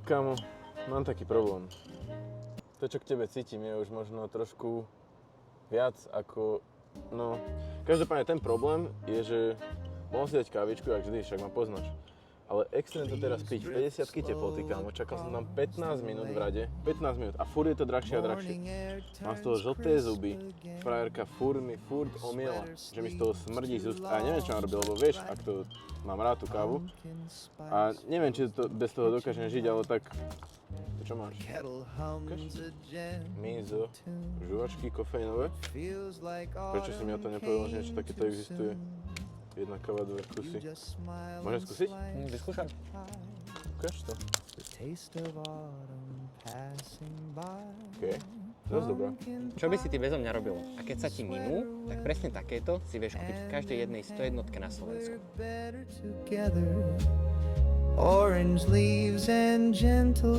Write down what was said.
Kámo, mám taký problém. To, čo k tebe cítim, je už možno trošku viac ako... No, každopádne ten problém je, že mohol si dať kávičku, jak vždy, však ma poznáš. Ale extrémne to teraz piť, 50 teploty, kámo, čakal som tam 15 minút v rade, 15 minút a furt je to drahšie a drahšie. Mám z toho žlté zuby, frajerka furt omiela, že mi z toho smrdí z úst a ja neviem, čo mám robiť, lebo vieš, ak to mám rád tú kávu a neviem, či to bez toho dokážem žiť, ale tak... Čo máš? Ukáž? Mizo, žuvačky kofeínové? Prečo si mi o to nepovedal, že niečo takéto existuje? Jedna káva, dve kusy. Môžem skúsiť? Vyskúšaj. Ukáž to. OK, dosť dobrá. Čo by si ty bezo mňa robil? A keď sa ti minú, tak presne takéto si vieš kúpiť v každej jednej 101 na Slovensku. Orange leaves and gentle